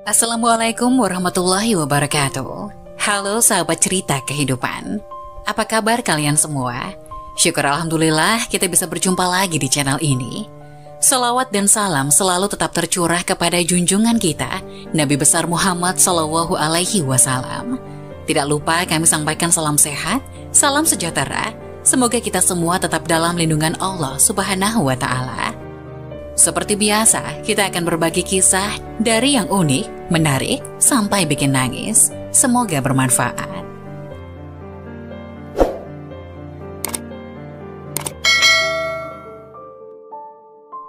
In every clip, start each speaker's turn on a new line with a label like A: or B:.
A: Assalamualaikum warahmatullahi wabarakatuh. Halo sahabat cerita kehidupan. Apa kabar kalian semua? Syukur Alhamdulillah kita bisa berjumpa lagi di channel ini. Salawat dan salam selalu tetap tercurah kepada junjungan kita, Nabi besar Muhammad Sallallahu Alaihi Wasallam. Tidak lupa kami sampaikan salam sehat, salam sejahtera. Semoga kita semua tetap dalam lindungan Allah Subhanahu wa Ta'ala. Seperti biasa, kita akan berbagi kisah dari yang unik, menarik, sampai bikin nangis. Semoga bermanfaat.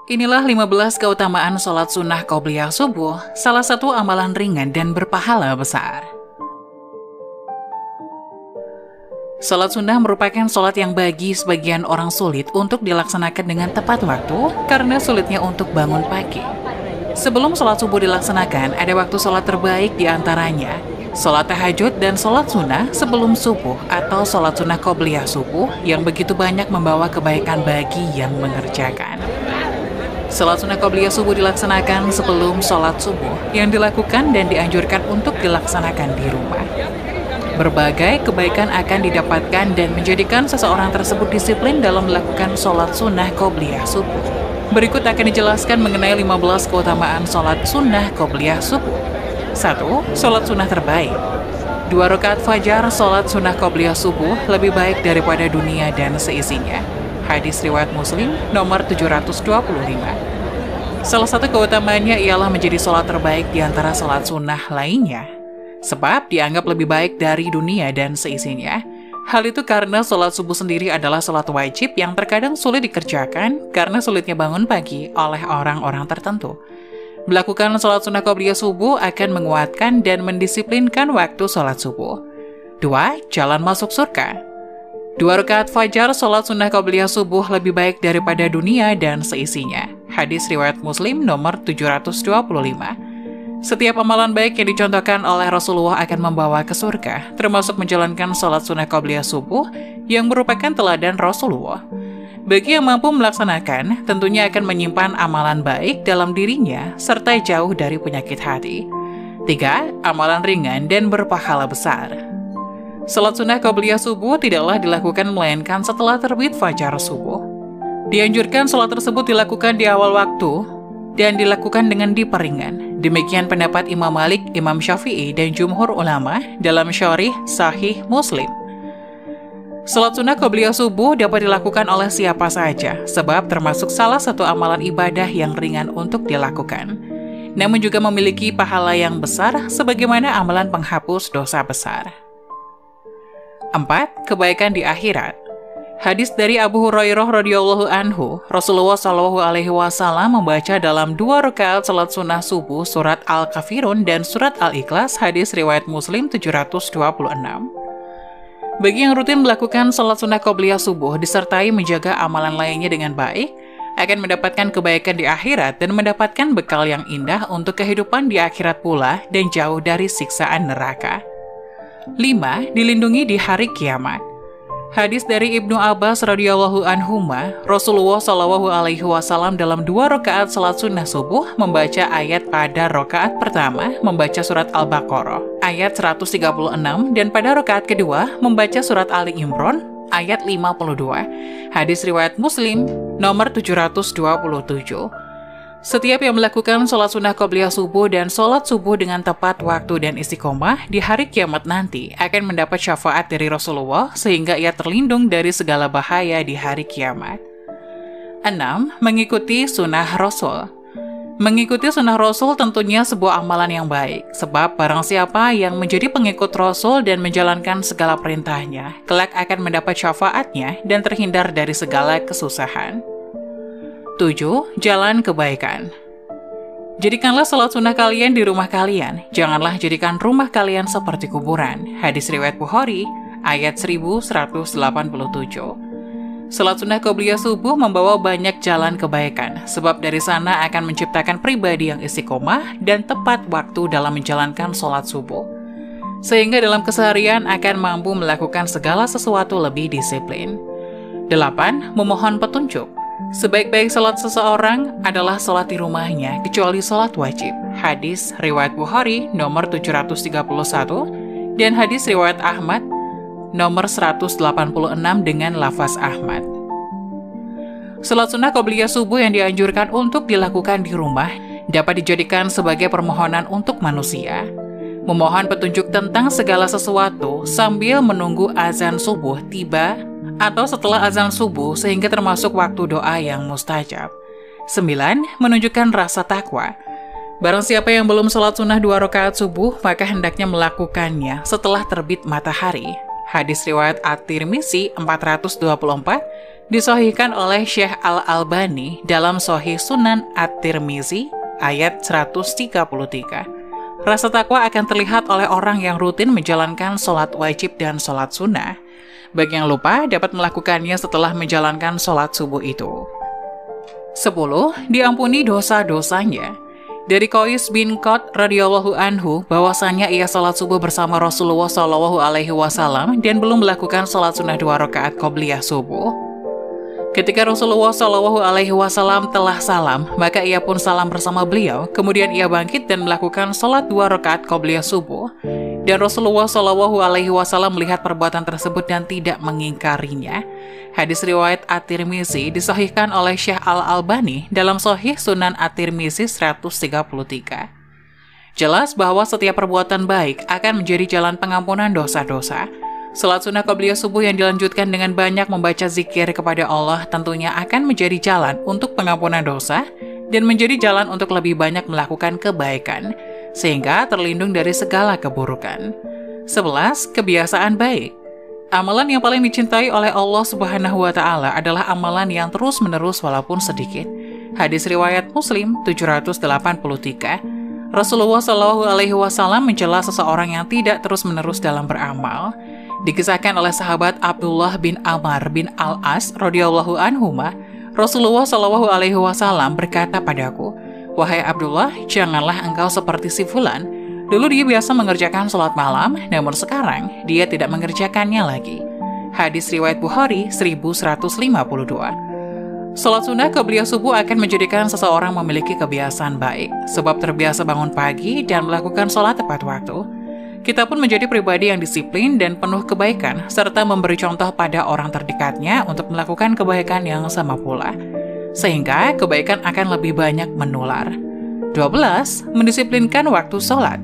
A: Inilah 15 keutamaan sholat sunnah qobliyah subuh, salah satu amalan ringan dan berpahala besar. Sholat sunnah merupakan sholat yang bagi sebagian orang sulit untuk dilaksanakan dengan tepat waktu karena sulitnya untuk bangun pagi. Sebelum sholat subuh dilaksanakan, ada waktu sholat terbaik diantaranya, sholat tahajud dan sholat sunnah sebelum subuh atau sholat sunnah qobliyah subuh yang begitu banyak membawa kebaikan bagi yang mengerjakan. Sholat sunnah qobliyah subuh dilaksanakan sebelum sholat subuh yang dilakukan dan dianjurkan untuk dilaksanakan di rumah. Berbagai kebaikan akan didapatkan dan menjadikan seseorang tersebut disiplin dalam melakukan sholat sunnah qobliyah subuh. Berikut akan dijelaskan mengenai 15 keutamaan sholat sunnah qobliyah subuh. 1. Sholat sunnah terbaik. 2 rakaat fajar sholat sunnah qobliyah subuh lebih baik daripada dunia dan seisinya. Hadis riwayat Muslim nomor 725. Salah satu keutamaannya ialah menjadi sholat terbaik di antara sholat sunnah lainnya, sebab dianggap lebih baik dari dunia dan seisinya. Hal itu karena sholat subuh sendiri adalah sholat wajib yang terkadang sulit dikerjakan karena sulitnya bangun pagi oleh orang-orang tertentu. Melakukan sholat sunnah qobliyah subuh akan menguatkan dan mendisiplinkan waktu sholat subuh. 2. Jalan masuk surga. 2 rakaat fajar sholat sunnah qobliyah subuh lebih baik daripada dunia dan seisinya. Hadis riwayat Muslim nomor 725. Setiap amalan baik yang dicontohkan oleh Rasulullah akan membawa ke surga, termasuk menjalankan sholat sunnah qobliyah subuh yang merupakan teladan Rasulullah. Bagi yang mampu melaksanakan, tentunya akan menyimpan amalan baik dalam dirinya, serta jauh dari penyakit hati. 3. Amalan ringan dan berpahala besar. Sholat sunnah qobliyah subuh tidaklah dilakukan melainkan setelah terbit fajar subuh. Dianjurkan sholat tersebut dilakukan di awal waktu dan dilakukan dengan diperingan. Demikian pendapat Imam Malik, Imam Syafi'i, dan jumhur ulama dalam syarih Sahih Muslim. Salat sunnah qobliyah subuh dapat dilakukan oleh siapa saja, sebab termasuk salah satu amalan ibadah yang ringan untuk dilakukan. Namun juga memiliki pahala yang besar, sebagaimana amalan penghapus dosa besar. 4. Kebaikan di akhirat. Hadis dari Abu Hurairah radhiyallahu anhu, Rasulullah Shallallahu Alaihi Wasallam membaca dalam 2 rakaat salat sunnah subuh surat Al-Kafirun dan surat Al-Ikhlas, hadis riwayat Muslim 726. Bagi yang rutin melakukan salat sunnah qobliyah subuh disertai menjaga amalan lainnya dengan baik, akan mendapatkan kebaikan di akhirat dan mendapatkan bekal yang indah untuk kehidupan di akhirat pula dan jauh dari siksaan neraka. 5. Dilindungi di hari kiamat. Hadis dari Ibnu Abbas radhiyallahu anhuma, Rasulullah Shallallahu Alaihi Wasallam dalam 2 rakaat salat sunnah subuh membaca ayat pada rakaat pertama membaca surat Al-Baqarah ayat 136 dan pada rakaat kedua membaca surat Ali Imran ayat 52. Hadis riwayat Muslim nomor 727. Setiap yang melakukan sholat sunnah qobliyah subuh dan sholat subuh dengan tepat waktu dan istiqomah di hari kiamat nanti akan mendapat syafaat dari Rasulullah sehingga ia terlindung dari segala bahaya di hari kiamat. 6. Mengikuti sunnah Rasul. Mengikuti sunnah Rasul tentunya sebuah amalan yang baik, sebab barang siapa yang menjadi pengikut Rasul dan menjalankan segala perintahnya, kelak akan mendapat syafaatnya dan terhindar dari segala kesusahan. 7. Jalan kebaikan. Jadikanlah salat sunnah kalian di rumah kalian. Janganlah jadikan rumah kalian seperti kuburan. Hadis riwayat Bukhari, ayat 1187. Salat sunnah qobliyah subuh membawa banyak jalan kebaikan, sebab dari sana akan menciptakan pribadi yang istiqomah dan tepat waktu dalam menjalankan salat subuh. Sehingga dalam keseharian akan mampu melakukan segala sesuatu lebih disiplin. 8. Memohon petunjuk. Sebaik-baik salat seseorang adalah salat di rumahnya, kecuali salat wajib. hadis riwayat Bukhari nomor 731, dan hadis riwayat Ahmad nomor 186 dengan lafaz Ahmad. Salat sunnah qobliyah subuh yang dianjurkan untuk dilakukan di rumah dapat dijadikan sebagai permohonan untuk manusia, memohon petunjuk tentang segala sesuatu sambil menunggu azan subuh tiba atau setelah azan subuh sehingga termasuk waktu doa yang mustajab. 9. Menunjukkan rasa takwa. Barang siapa yang belum sholat sunnah 2 rakaat subuh, maka hendaknya melakukannya setelah terbit matahari. Hadis riwayat At-Tirmizi 424 disahihkan oleh Syekh Al-Albani dalam Sahih Sunan At-Tirmizi ayat 133. Rasa takwa akan terlihat oleh orang yang rutin menjalankan sholat wajib dan sholat sunnah. Bagi yang lupa, dapat melakukannya setelah menjalankan sholat subuh itu. 10. Diampuni dosa-dosanya. Dari Qais bin Qad radhiyallahu anhu bahwasanya ia salat subuh bersama Rasulullah Shallallahu alaihi wasallam dan belum melakukan salat sunnah 2 rakaat qobliyah subuh. Ketika Rasulullah Shallallahu alaihi wasallam telah salam, maka ia pun salam bersama beliau. Kemudian ia bangkit dan melakukan salat 2 rakaat qobliyah subuh. Dan Rasulullah Shallallahu alaihi wasallam melihat perbuatan tersebut dan tidak mengingkarinya. Hadis riwayat At-Tirmizi disahihkan oleh Syekh Al-Albani dalam Sahih Sunan At-Tirmizi 133. Jelas bahwa setiap perbuatan baik akan menjadi jalan pengampunan dosa-dosa. Salat sunnah qobliyah subuh yang dilanjutkan dengan banyak membaca zikir kepada Allah tentunya akan menjadi jalan untuk pengampunan dosa dan menjadi jalan untuk lebih banyak melakukan kebaikan, sehingga terlindung dari segala keburukan. 11. Kebiasaan baik. Amalan yang paling dicintai oleh Allah Subhanahu wa Ta'ala adalah amalan yang terus-menerus walaupun sedikit. Hadis riwayat Muslim 783. Rasulullah Shallallahu alaihi wasallam mencela seseorang yang tidak terus-menerus dalam beramal. Dikisahkan oleh sahabat Abdullah bin Amr bin Al-As radhiyallahu anhuma, Rasulullah Shallallahu alaihi wasallam berkata padaku, "Wahai Abdullah, janganlah engkau seperti si fulan. Dulu dia biasa mengerjakan sholat malam, namun sekarang dia tidak mengerjakannya lagi." Hadis riwayat Bukhari 1152. Sholat sunnah qobliyah subuh akan menjadikan seseorang memiliki kebiasaan baik, sebab terbiasa bangun pagi dan melakukan sholat tepat waktu. Kita pun menjadi pribadi yang disiplin dan penuh kebaikan, serta memberi contoh pada orang terdekatnya untuk melakukan kebaikan yang sama pula, sehingga kebaikan akan lebih banyak menular. 12. Mendisiplinkan waktu sholat.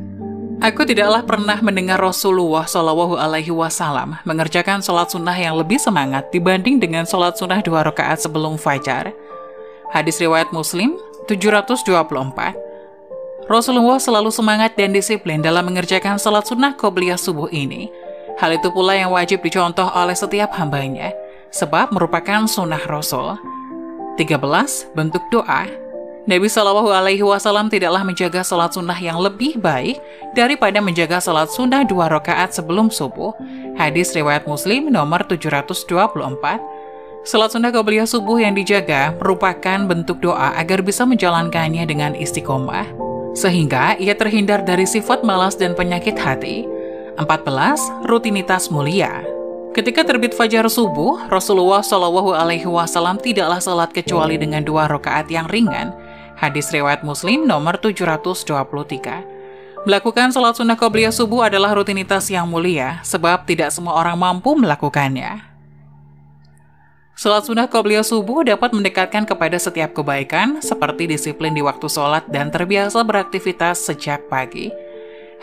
A: Aku tidaklah pernah mendengar Rasulullah Shallallahu alaihi wasallam mengerjakan sholat sunnah yang lebih semangat dibanding dengan sholat sunnah 2 rakaat sebelum fajar. Hadis riwayat Muslim 724. Rasulullah selalu semangat dan disiplin dalam mengerjakan sholat sunnah qobliyah subuh ini. Hal itu pula yang wajib dicontoh oleh setiap hambanya, sebab merupakan sunnah Rasul. 13. Bentuk doa. Nabi Shallallahu alaihi wasallam tidaklah menjaga sholat sunnah yang lebih baik daripada menjaga sholat sunnah 2 rakaat sebelum subuh. Hadis riwayat Muslim nomor 724. Sholat sunnah qobliyah subuh yang dijaga merupakan bentuk doa agar bisa menjalankannya dengan istiqomah, sehingga ia terhindar dari sifat malas dan penyakit hati. 14. Rutinitas mulia. Ketika terbit fajar subuh, Rasulullah Shallallahu alaihi wasallam tidaklah salat kecuali dengan 2 rakaat yang ringan. Hadis riwayat Muslim nomor 723. Melakukan salat sunnah qobliyah subuh adalah rutinitas yang mulia, sebab tidak semua orang mampu melakukannya. Salat sunnah qobliyah subuh dapat mendekatkan kepada setiap kebaikan, seperti disiplin di waktu sholat dan terbiasa beraktivitas sejak pagi.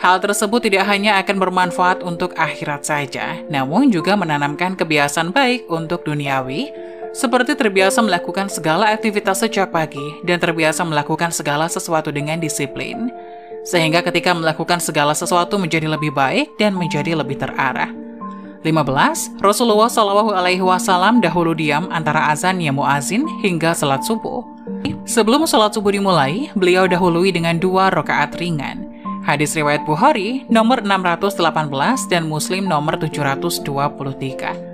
A: Hal tersebut tidak hanya akan bermanfaat untuk akhirat saja, namun juga menanamkan kebiasaan baik untuk duniawi, seperti terbiasa melakukan segala aktivitas sejak pagi dan terbiasa melakukan segala sesuatu dengan disiplin, sehingga ketika melakukan segala sesuatu menjadi lebih baik dan menjadi lebih terarah. 15. Rasulullah Shallallahu alaihi wasallam dahulu diam antara azan ya muazin hingga salat subuh. Sebelum salat subuh dimulai, beliau dahului dengan 2 rakaat ringan. Hadis riwayat Bukhari nomor 618 dan Muslim nomor 723.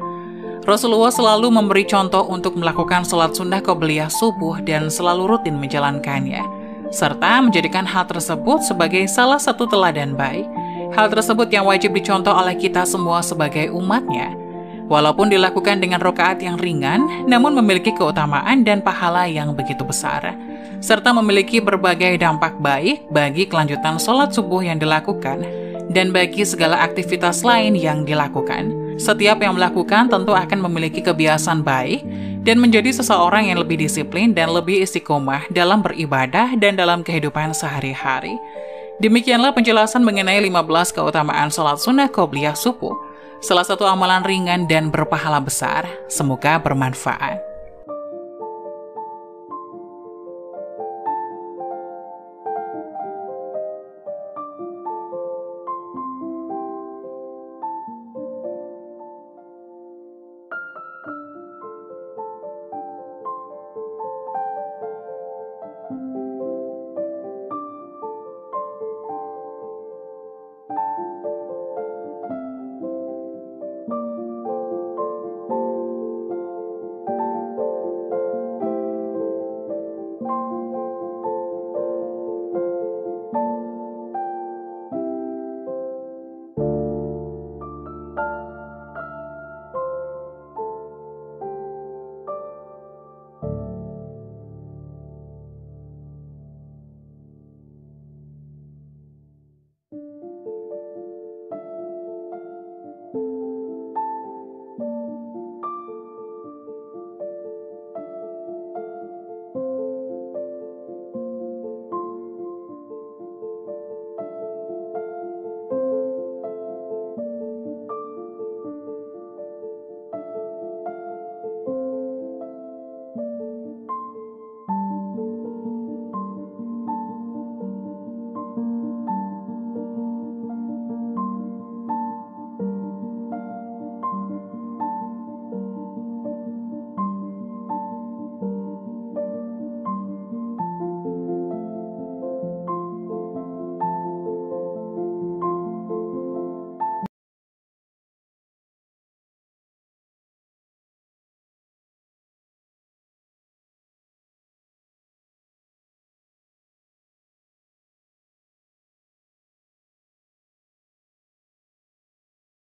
A: Rasulullah selalu memberi contoh untuk melakukan sholat sunnah qobliyah subuh dan selalu rutin menjalankannya, serta menjadikan hal tersebut sebagai salah satu teladan baik. Hal tersebut yang wajib dicontoh oleh kita semua sebagai umatnya. Walaupun dilakukan dengan rakaat yang ringan, namun memiliki keutamaan dan pahala yang begitu besar. serta memiliki berbagai dampak baik bagi kelanjutan sholat subuh yang dilakukan dan bagi segala aktivitas lain yang dilakukan. Setiap yang melakukan tentu akan memiliki kebiasaan baik dan menjadi seseorang yang lebih disiplin dan lebih istiqomah dalam beribadah dan dalam kehidupan sehari-hari. Demikianlah penjelasan mengenai 15 keutamaan sholat sunnah qobliyah subuh, salah satu amalan ringan dan berpahala besar. Semoga bermanfaat.